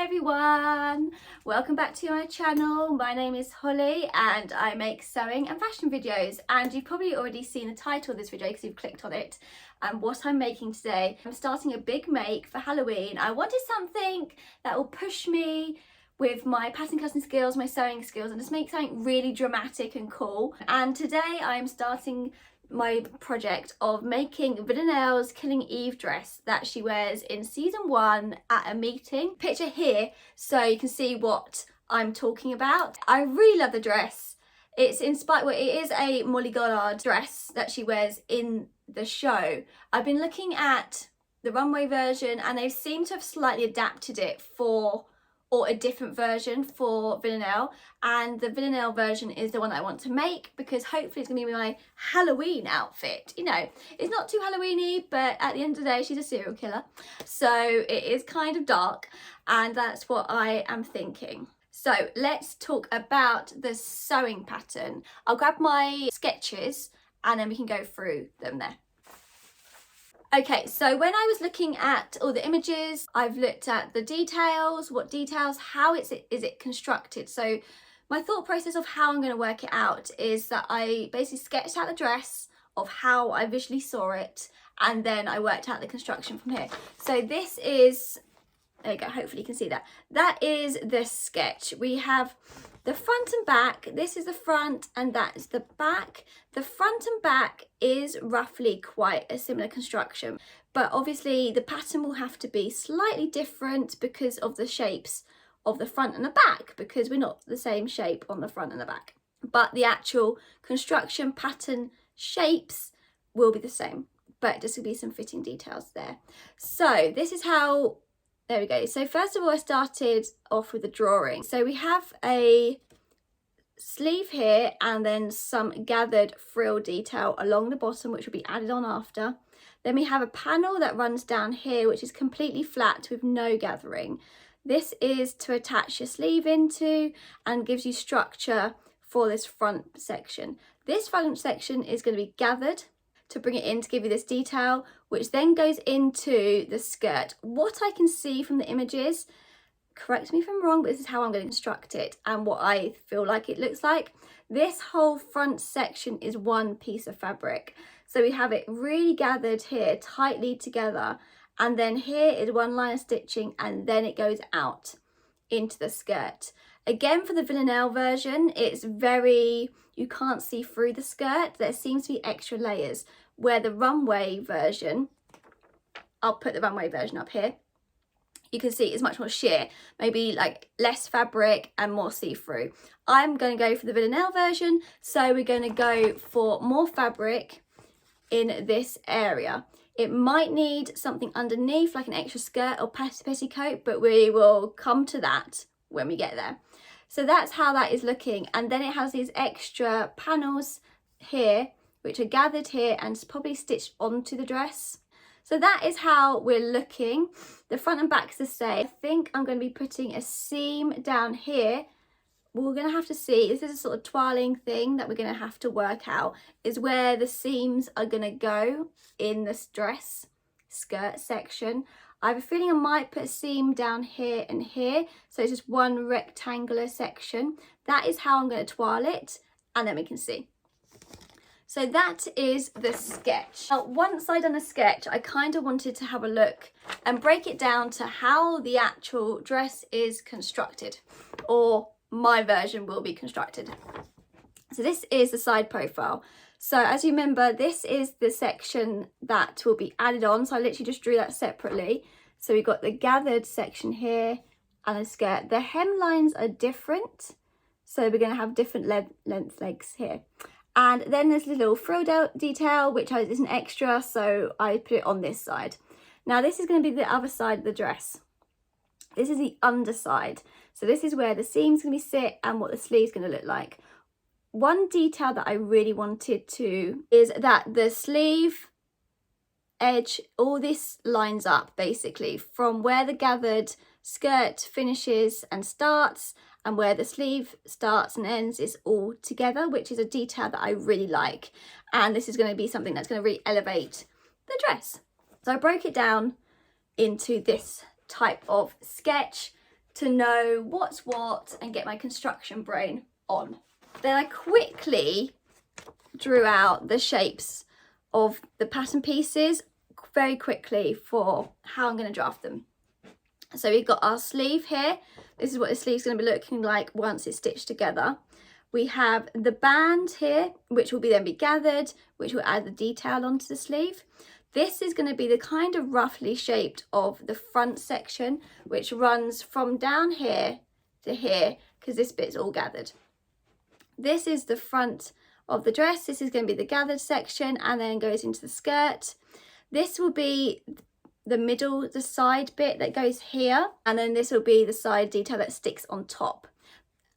Hi everyone, welcome back to my channel. My name is Holly and I make sewing and fashion videos, and you've probably already seen the title of this video because you've clicked on it. And what I'm making today, I'm starting a big make for Halloween. I wanted something that will push me with my pattern cutting skills, my sewing skills, and just make something really dramatic and cool. And today I'm starting my project of making Villanelle's Killing Eve dress that she wears in season 1 at a meeting. Picture here so you can see what I'm talking about. I really love the dress. It's inspired, well, it is a Molly Goddard dress that she wears in the show. I've been looking at the runway version and they seem to have slightly adapted it or a different version for Villanelle, and the Villanelle version is the one that I want to make because hopefully it's going to be my Halloween outfit. You know, it's not too Halloween-y, but at the end of the day she's a serial killer, so it is kind of dark, and that's what I am thinking. So let's talk about the sewing pattern. I'll grab my sketches and then we can go through them there. Okay, so when I was looking at all the images, I've looked at the details, how is it constructed. So my thought process of how I'm going to work it out is that I basically sketched out the dress of how I visually saw it, and then I worked out the construction from here. So this is, there you go, hopefully you can see that. That is the sketch. We have the front and back. This is the front and that is the back. The front and back is roughly quite a similar construction, but obviously the pattern will have to be slightly different because of the shapes of the front and the back, because we're not the same shape on the front and the back. But the actual construction pattern shapes will be the same, but just will be some fitting details there. So this is how, there we go. So first of all, I started off with the drawing. So we have a sleeve here and then some gathered frill detail along the bottom, which will be added on after. Then we have a panel that runs down here, which is completely flat with no gathering. This is to attach your sleeve into and gives you structure for this front section. This front section is going to be gathered to bring it in to give you this detail, which then goes into the skirt. What I can see from the images, correct me if I'm wrong, but this is how I'm going to construct it and what I feel like it looks like. This whole front section is one piece of fabric. So we have it really gathered here tightly together, and then here is one line of stitching, and then it goes out into the skirt. Again, for the Villanelle version, it's very, you can't see through the skirt. There seems to be extra layers, where the runway version, I'll put the runway version up here, you can see it's much more sheer, maybe like less fabric and more see-through. I'm going to go for the Villanelle version, so we're going to go for more fabric in this area. It might need something underneath, like an extra skirt or petticoat, but we will come to that when we get there. So that's how that is looking, and then it has these extra panels here which are gathered here and probably stitched onto the dress. So that is how we're looking. The front and back is the same. I think I'm going to be putting a seam down here. We're going to have to see, this is a sort of toiling thing that we're going to have to work out, is where the seams are going to go in this dress skirt section. I have a feeling I might put a seam down here and here, so it's just one rectangular section. That is how I'm going to toile it, and then we can see. So that is the sketch. Now, once I'd done the sketch, I kind of wanted to have a look and break it down to how the actual dress is constructed, or my version will be constructed. So this is the side profile. So as you remember, this is the section that will be added on. So I literally just drew that separately. So we've got the gathered section here and a skirt. The hemlines are different, so we're going to have different length legs here. And then there's a little frill detail, which is an extra, so I put it on this side. Now this is going to be the other side of the dress. This is the underside. So this is where the seam's going to be sit and what the sleeve's going to look like. One detail that I really wanted to is that the sleeve edge, all this lines up basically from where the gathered skirt finishes and starts, and where the sleeve starts and ends is all together, which is a detail that I really like. And this is going to be something that's going to really elevate the dress. So I broke it down into this type of sketch. to know what's what and get my construction brain on. Then I quickly drew out the shapes of the pattern pieces very quickly for how I'm going to draft them. So we've got our sleeve here. This is what the sleeve's going to be looking like once it's stitched together. We have the band here, which will then be gathered, which will add the detail onto the sleeve. This is going to be the kind of roughly shaped of the front section, which runs from down here to here, because this bit's all gathered. This is the front of the dress. This is going to be the gathered section and then goes into the skirt. This will be the middle, the side bit that goes here, and then this will be the side detail that sticks on top.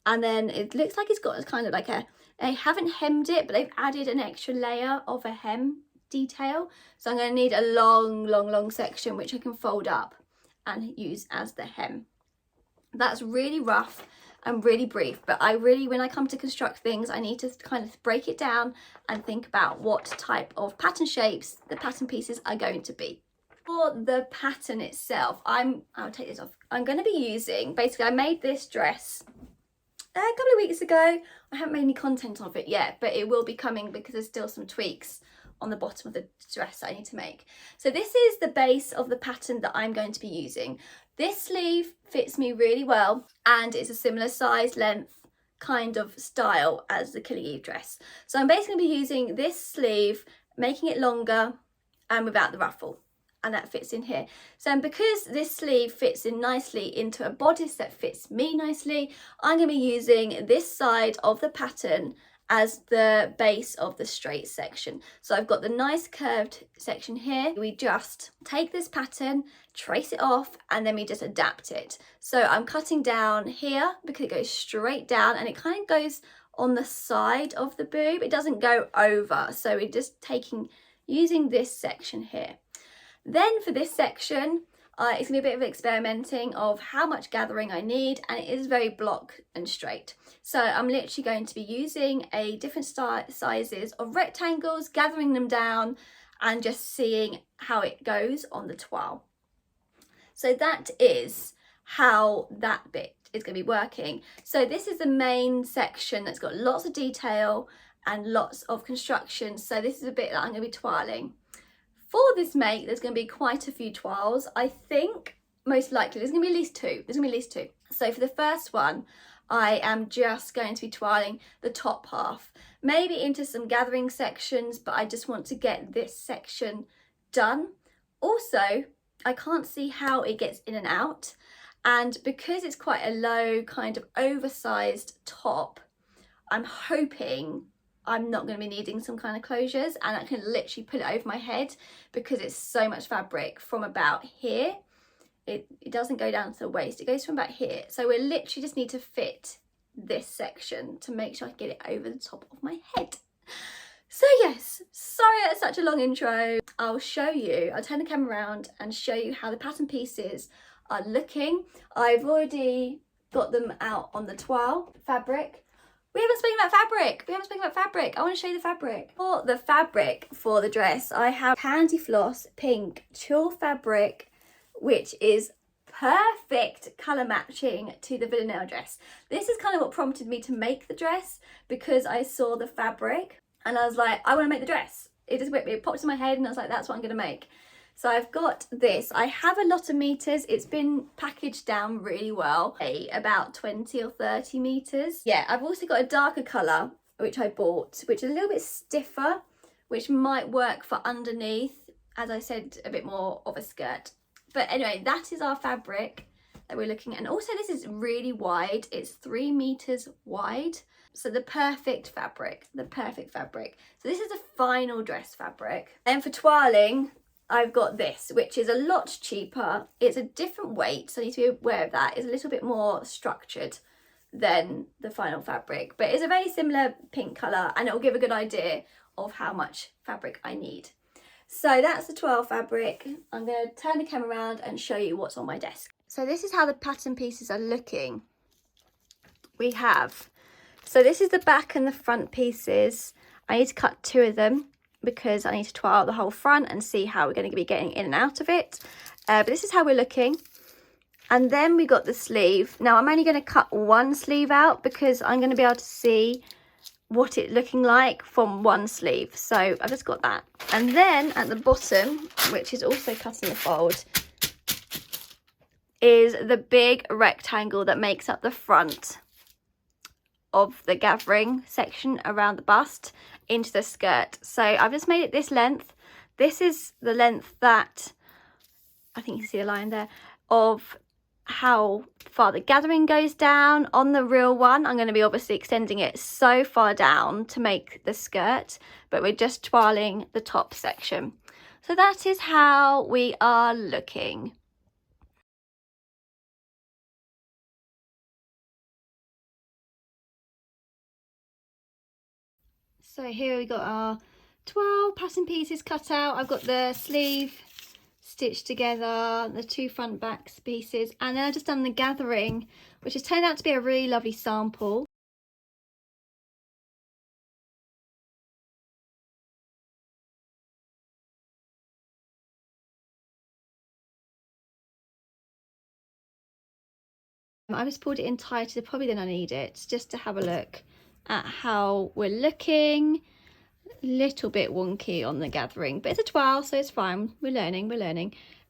And then it looks like it's got kind of like they haven't hemmed it, but they've added an extra layer of a hem detail. So I'm going to need a long section which I can fold up and use as the hem. That's really rough and really brief, but when I come to construct things, I need to kind of break it down and think about what type of pattern shapes the pattern pieces are going to be. For the pattern itself, I'll take this off. I'm going to be using, basically I made this dress a couple of weeks ago. I haven't made any content of it yet, but it will be coming because there's still some tweaks on the bottom of the dress that I need to make. So this is the base of the pattern that I'm going to be using. This sleeve fits me really well and it's a similar size, length, kind of style as the Killing Eve dress. So I'm basically going to be using this sleeve, making it longer and without the ruffle. And that fits in here. So because this sleeve fits in nicely into a bodice that fits me nicely, I'm going to be using this side of the pattern as the base of the straight section. So I've got the nice curved section here. We just take this pattern, trace it off, and then we just adapt it. So I'm cutting down here because it goes straight down and it kind of goes on the side of the boob. It doesn't go over. So we're just using this section here. Then for this section, it's going to be a bit of experimenting of how much gathering I need, and it is very block and straight. So I'm literally going to be using different sizes of rectangles, gathering them down and just seeing how it goes on the toile. So that is how that bit is going to be working. So this is the main section that's got lots of detail and lots of construction. So this is a bit that I'm going to be toiling. For this make, there's going to be quite a few toiles. I think most likely there's going to be at least two. There's going to be at least two. So for the first one, I am just going to be toiling the top half, maybe into some gathering sections, but I just want to get this section done. Also, I can't see how it gets in and out. And because it's quite a low kind of oversized top, I'm hoping I'm not going to be needing some kind of closures, and I can literally put it over my head because it's so much fabric from about here. It doesn't go down to the waist, it goes from about here. So we literally just need to fit this section to make sure I get it over the top of my head. So yes, sorry that's such a long intro. I'll show you, I'll turn the camera around and show you how the pattern pieces are looking. I've already got them out on the toile fabric. We haven't spoken about fabric. I want to show you the fabric. For the fabric for the dress, I have Candy Floss Pink Tulle fabric, which is perfect colour matching to the Villanelle dress. This is kind of what prompted me to make the dress, because I saw the fabric and I was like, I want to make the dress. It popped in my head and I was like, that's what I'm going to make. So I've got this. I have a lot of meters. It's been packaged down really well, about 20 or 30 meters. Yeah, I've also got a darker colour, which I bought, which is a little bit stiffer, which might work for underneath, as I said, a bit more of a skirt. But anyway, that is our fabric that we're looking at. And also this is really wide. It's 3 meters wide. So the perfect fabric. So this is the final dress fabric. And for toiling, I've got this, which is a lot cheaper. It's a different weight, so I need to be aware of that. It's a little bit more structured than the final fabric, but it's a very similar pink colour, and it will give a good idea of how much fabric I need. So that's the toile fabric. I'm going to turn the camera around and show you what's on my desk. So this is how the pattern pieces are looking. So this is the back and the front pieces. I need to cut 2 of them, because I need to toile the whole front and see how we're going to be getting in and out of it. But this is how we're looking. And then we got the sleeve. Now I'm only going to cut one sleeve out because I'm going to be able to see what it's looking like from one sleeve. So I've just got that. And then at the bottom, which is also cut in the fold, is the big rectangle that makes up the front of the gathering section around the bust into the skirt. So I've just made it this length. This is the length that, I think you can see a line there, of how far the gathering goes down. On the real one, I'm going to be obviously extending it so far down to make the skirt, but we're just toiling the top section. So that is how we are looking. So here we got our 12 pattern pieces cut out. I've got the sleeve stitched together, the two front back pieces, and then I've just done the gathering, which has turned out to be a really lovely sample. I just pulled it in tighter probably than I need it, just to have a look at how we're looking. A little bit wonky on the gathering, but it's a toile, so it's fine. We're learning.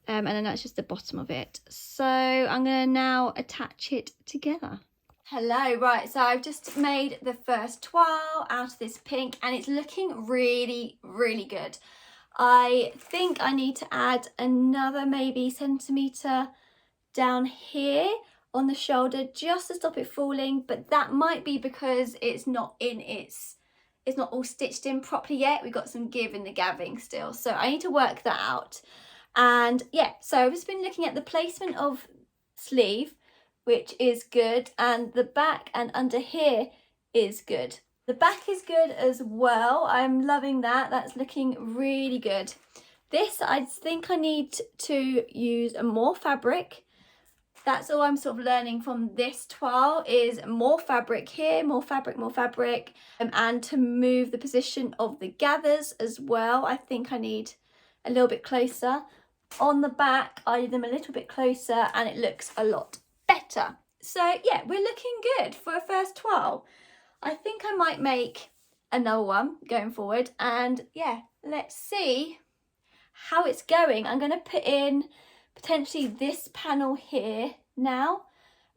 And then that's just the bottom of it. So I'm going to now attach it together. Hello, right, so I've just made the first toile out of this pink and it's looking really, really good. I think I need to add another maybe centimetre down here on the shoulder just to stop it falling, but that might be because it's not all stitched in properly yet. We've got some give in the gathering still, so I need to work that out. And yeah, so I've just been looking at the placement of sleeve, which is good, and the back and under here is good. The back is good as well. I'm loving that. That's looking really good. This, I think I need to use more fabric. That's all I'm sort of learning from this toile, is more fabric here, more fabric, and to move the position of the gathers as well. I think I need a little bit closer. On the back, I need them a little bit closer and it looks a lot better. So yeah, we're looking good for a first toile. I think I might make another one going forward, and yeah, let's see how it's going. I'm going to put in potentially this panel here now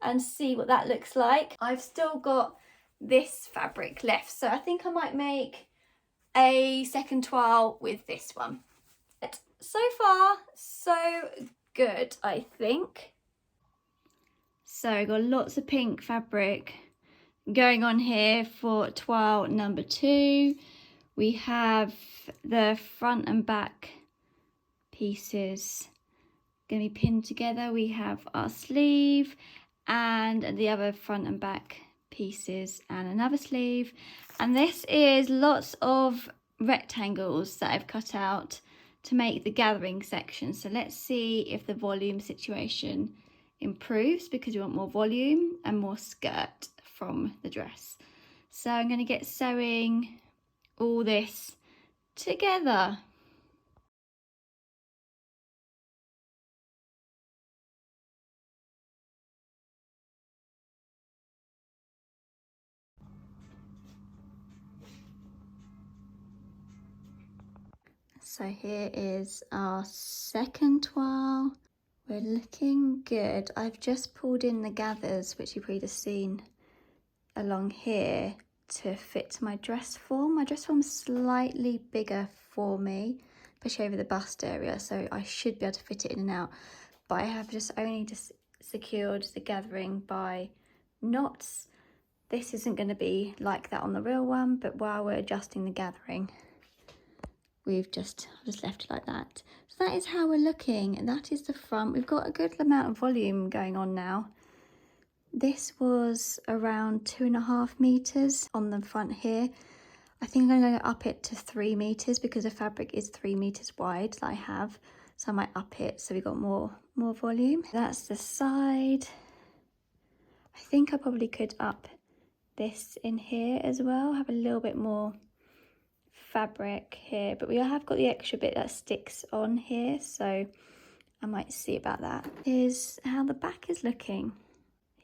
and see what that looks like. I've still got this fabric left, so I think I might make a second toile with this one. But so far, so good, I think. So I've got lots of pink fabric going on here for toile number 2. We have the front and back pieces going to be pinned together. We have our sleeve and the other front and back pieces and another sleeve, and this is lots of rectangles that I've cut out to make the gathering section. So let's see if the volume situation improves, because we want more volume and more skirt from the dress. So I'm going to get sewing all this together. So here is our second toile. We're looking good. I've just pulled in the gathers, which you've probably just seen along here, to fit my dress form. My dress form's slightly bigger for me, especially over the bust area, so I should be able to fit it in and out. But I have just only just secured the gathering by knots. This isn't going to be like that on the real one, but while we're adjusting the gathering, I've just left it like that. So that is how we're looking, and that is the front. We've got a good amount of volume going on now. This was around 2.5 meters on the front here. I think I'm going to up it to 3 meters because the fabric is 3 meters wide that I have. So I might up it so we got more volume. That's the side. I think I probably could up this in here as well, have a little bit more fabric here, but we have got the extra bit that sticks on here, so I might see about that. Is how the back is looking.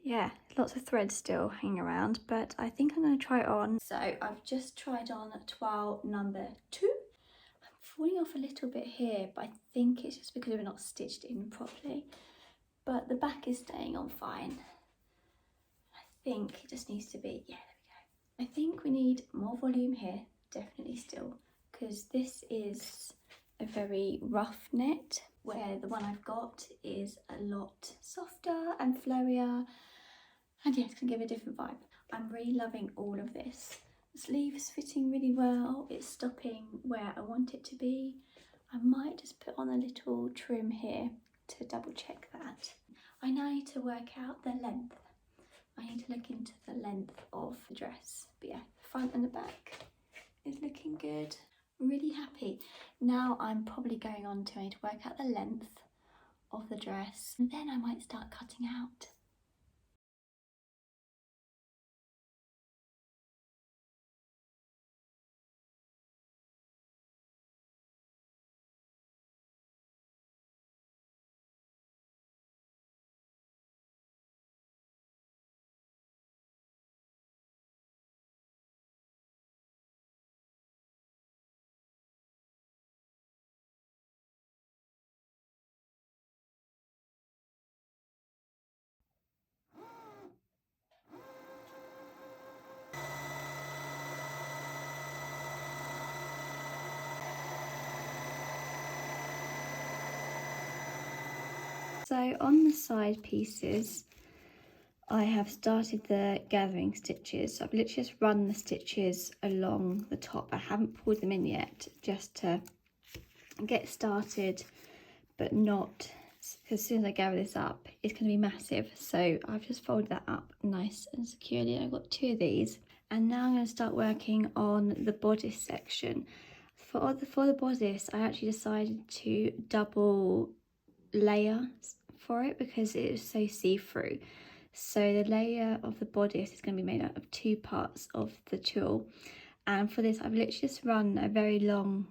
Yeah, lots of thread still hanging around, but I think I'm going to try it on. So I've just tried on toile number 2. I'm falling off a little bit here, but I think it's just because we're not stitched in properly. But the back is staying on fine. I think it just needs to be, yeah, there we go. I think we need more volume here, definitely still, because this is a very rough net, where the one I've got is a lot softer and flowier. And yeah, it's going to give a different vibe. I'm really loving all of this. The sleeve is fitting really well. It's stopping where I want it to be. I might just put on a little trim here to double check that. I now need to work out the length. I need to look into the length of the dress. But yeah, the front and the back is looking good. I'm really happy. Now I'm probably going on to, I need to work out the length of the dress. And then I might start cutting out. So on the side pieces, I have started the gathering stitches. I've literally just run the stitches along the top. I haven't pulled them in yet, just to get started, but not, because as soon as I gather this up, it's going to be massive. So I've just folded that up nice and securely. I've got 2 of these. And now I'm going to start working on the bodice section. For the bodice, I actually decided to double layer for it because it is so see-through. So the layer of the bodice is going to be made up of 2 parts of the tulle, and for this I've literally just run a very long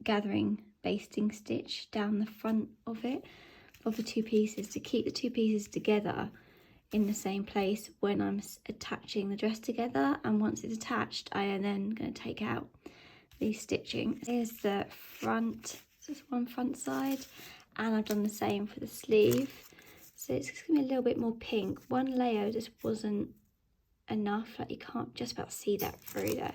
gathering basting stitch down the front of it, of the 2 pieces, to keep the 2 pieces together in the same place when I'm attaching the dress together. And once it's attached, I am then going to take out the stitching. Here's the front, just one front side, and I've done the same for the sleeve. So it's just gonna be a little bit more pink. One layer just wasn't enough, like you can't just about see that through there.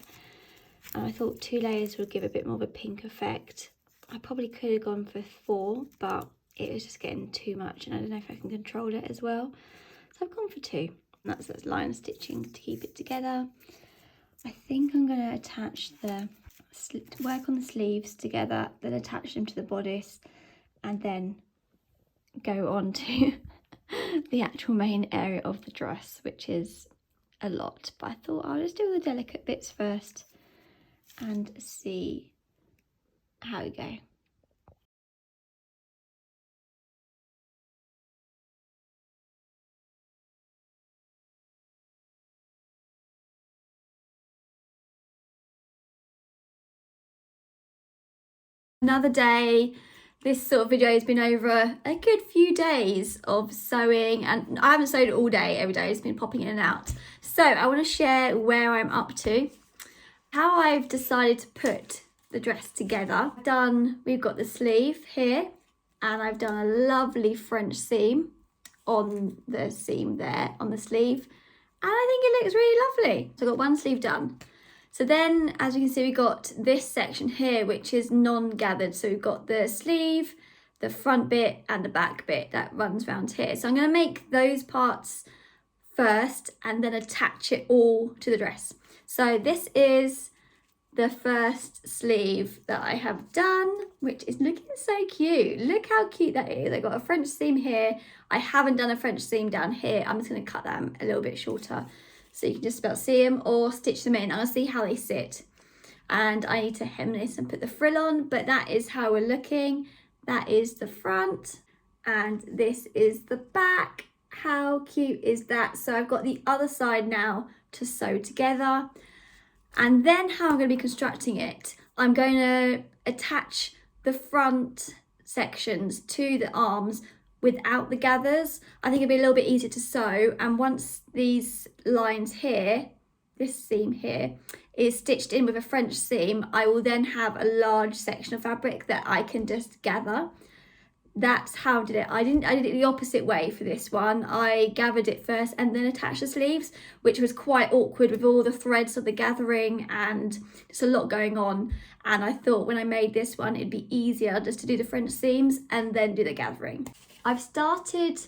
And I thought 2 layers would give a bit more of a pink effect. I probably could have gone for 4, but it was just getting too much, and I don't know if I can control it as well. So I've gone for 2. And that's line stitching to keep it together. I think I'm gonna attach work on the sleeves together, then attach them to the bodice, and then go on to the actual main area of the dress, which is a lot. But I thought I'll just do all the delicate bits first and see how we go. Another day. This sort of video has been over a good few days of sewing, and I haven't sewed all day, every day, it's been popping in and out. So I want to share where I'm up to, how I've decided to put the dress together. We've got the sleeve here, and I've done a lovely French seam on the seam there on the sleeve, and I think it looks really lovely. So I've got one sleeve done. So then, as you can see, we've got this section here, which is non-gathered. So we've got the sleeve, the front bit, and the back bit that runs around here. So I'm going to make those parts first and then attach it all to the dress. So this is the first sleeve that I have done, which is looking so cute. Look how cute that is. I got a French seam here. I haven't done a French seam down here. I'm just going to cut them a little bit shorter, so you can just about see them or stitch them in. I'll see how they sit. And I need to hem this and put the frill on, but that is how we're looking. That is the front, and this is the back. How cute is that? So I've got the other side now to sew together. And then how I'm going to be constructing it, I'm going to attach the front sections to the arms without the gathers. I think it'd be a little bit easier to sew, and once these lines here, this seam here, is stitched in with a French seam, I will then have a large section of fabric that I can just gather. That's how I did it. I did it the opposite way for this one. I gathered it first and then attached the sleeves, which was quite awkward with all the threads of the gathering and just a lot going on. And I thought when I made this one, it'd be easier just to do the French seams and then do the gathering. I've started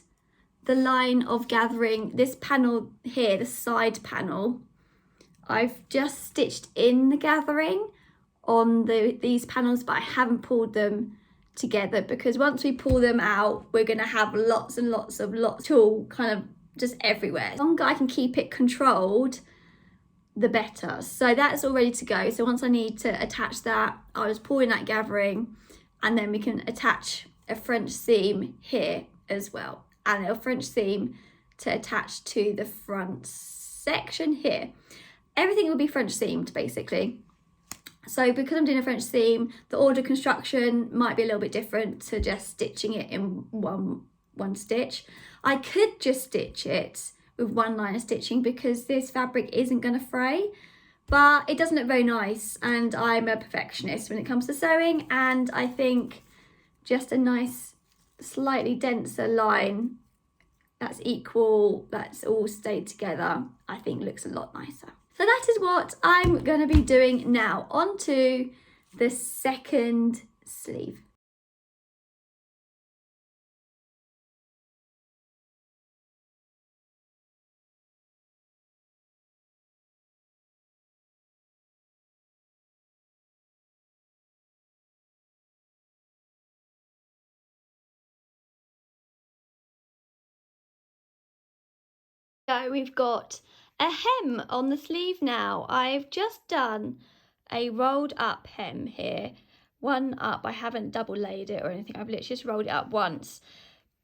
the line of gathering this panel here, the side panel. I've just stitched in the gathering on these panels, but I haven't pulled them together because once we pull them out, we're going to have lots and lots of tulle kind of just everywhere. The longer I can keep it controlled, the better. So that's all ready to go. So once I need to attach that, I'll just pull in that gathering, and then we can attach a French seam here as well, and a French seam to attach to the front section here. Everything will be French seamed basically. So because I'm doing a French seam, the order of construction might be a little bit different to just stitching it in one stitch. I could just stitch it with one line of stitching because this fabric isn't going to fray, but it doesn't look very nice, and I'm a perfectionist when it comes to sewing, and I think just a nice slightly denser line that's equal, that's all stayed together, I think looks a lot nicer. So that is what I'm going to be doing now. On to the second sleeve. So we've got a hem on the sleeve now. I've just done a rolled up hem here. One up, I haven't double layered it or anything. I've literally just rolled it up once,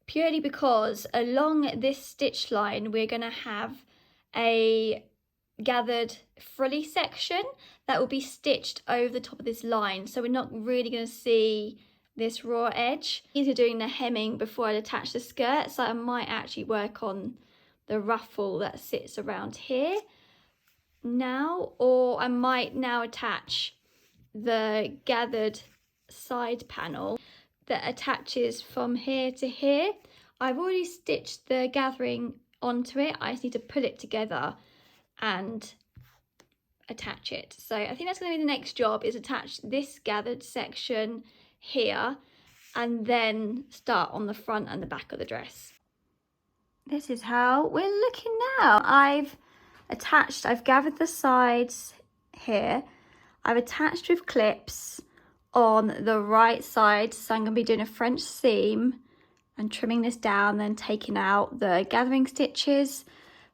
purely because along this stitch line, we're gonna have a gathered frilly section that will be stitched over the top of this line. So we're not really gonna see this raw edge. These are doing the hemming before I attach the skirt, so I might actually work on the ruffle that sits around here now, or I might now attach the gathered side panel that attaches from here to here. I've already stitched the gathering onto it. I just need to pull it together and attach it. So I think that's going to be the next job, is attach this gathered section here and then start on the front and the back of the dress. This is how we're looking now. I've gathered the sides here. I've attached with clips on the right side. So I'm going to be doing a French seam and trimming this down, then taking out the gathering stitches.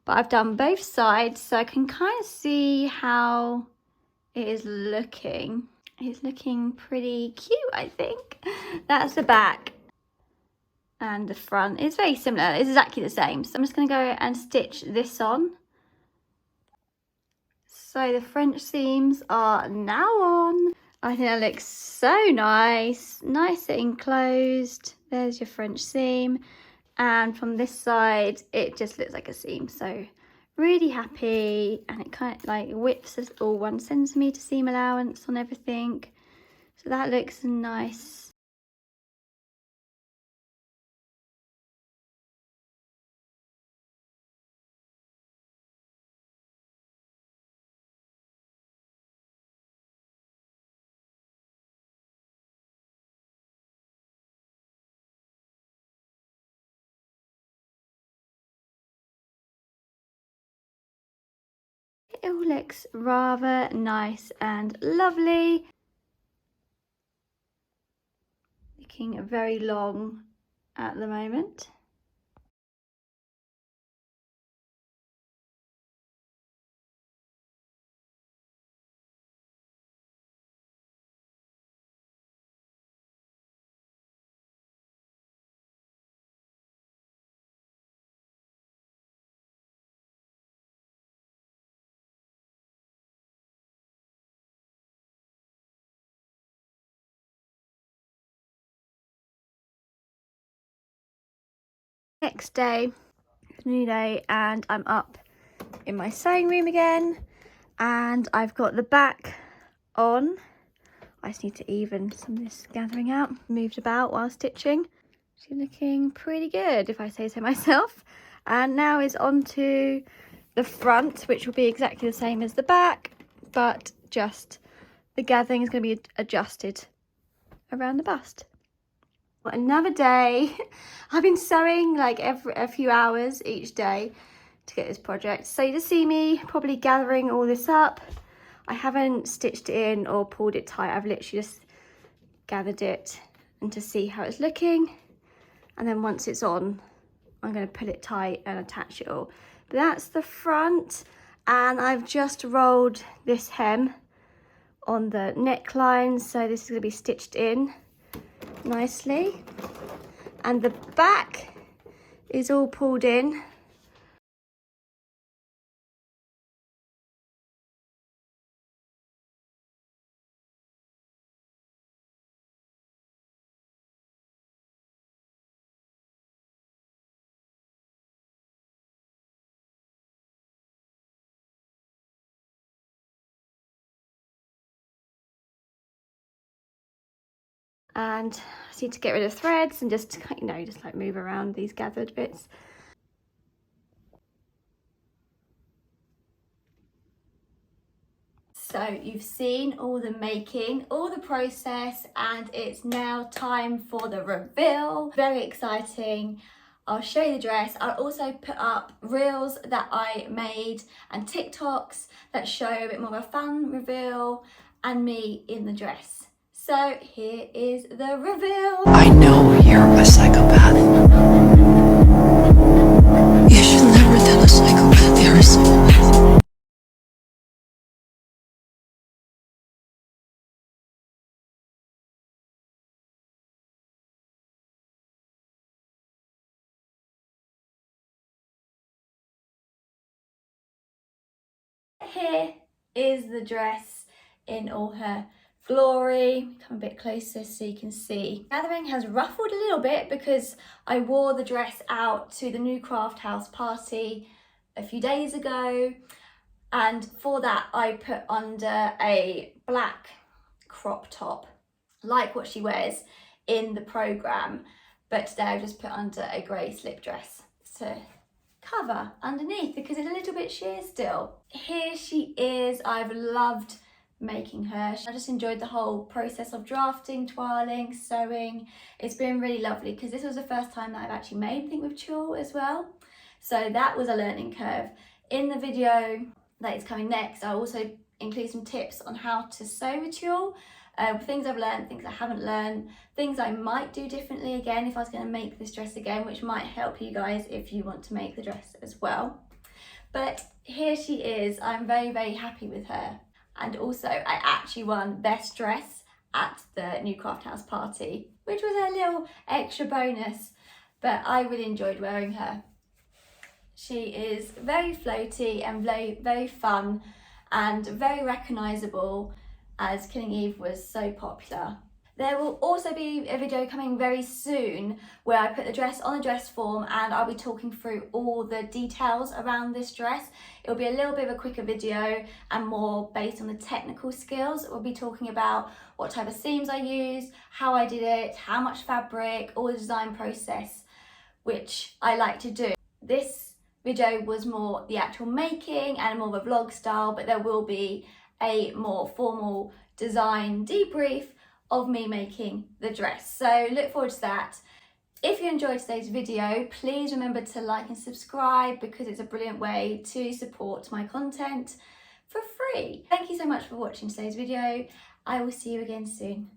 But I've done both sides so I can kind of see how it is looking. It's looking pretty cute, I think. That's the back. And the front is very similar. It's exactly the same. So I'm just going to go and stitch this on. So the French seams are now on. I think that looks so nice. Nice and enclosed. There's your French seam. And from this side, it just looks like a seam. So really happy. And it kind of like widths is all 1 centimetre seam allowance on everything. So that looks nice. It all looks rather nice and lovely. Looking very long at the moment. Next day, new day, and I'm up in my sewing room again, and I've got the back on. I just need to even some of this gathering out, moved about while stitching. She's looking pretty good, if I say so myself. And now is on to the front, which will be exactly the same as the back, but just the gathering is going to be adjusted around the bust. Another day. I've been sewing like a few hours each day to get this project. So you just see me probably gathering all this up. I haven't stitched it in or pulled it tight. I've literally just gathered it and to see how it's looking. And then once it's on, I'm going to pull it tight and attach it all. But that's the front, and I've just rolled this hem on the neckline, so this is going to be stitched in nicely. And the back is all pulled in. And I just need to get rid of threads and just, you know, just like move around these gathered bits. So you've seen all the making, all the process, and it's now time for the reveal. Very exciting. I'll show you the dress. I'll also put up reels that I made and TikToks that show a bit more of a fun reveal and me in the dress. So here is the reveal. I know you're a psychopath. You should never tell a psychopath you're a psychopath. Here is the dress in all her glory. Come a bit closer so you can see. Gathering has ruffled a little bit because I wore the dress out to the new craft house party a few days ago, and for that I put under a black crop top like what she wears in the programme, but today I've just put under a grey slip dress to cover underneath because it's a little bit sheer still. Here she is. I've loved making her. I just enjoyed the whole process of drafting, toiling, sewing. It's been really lovely because this was the first time that I've actually made anything with tulle as well. So that was a learning curve. In the video that is coming next, I'll also include some tips on how to sew with tulle. Things I've learned, things I haven't learned, things I might do differently again if I was going to make this dress again, which might help you guys if you want to make the dress as well. But here she is. I'm very, very happy with her. And also I actually won best dress at the new craft house party, which was a little extra bonus, but I really enjoyed wearing her. She is very floaty and very, very fun and very recognisable, as Killing Eve was so popular. There will also be a video coming very soon where I put the dress on a dress form and I'll be talking through all the details around this dress. It'll be a little bit of a quicker video and more based on the technical skills. We'll be talking about what type of seams I used, how I did it, how much fabric, all the design process, which I like to do. This video was more the actual making and more of a vlog style, but there will be a more formal design debrief of me making the dress. So look forward to that. If you enjoyed today's video, please remember to like and subscribe because it's a brilliant way to support my content for free. Thank you so much for watching today's video. I will see you again soon.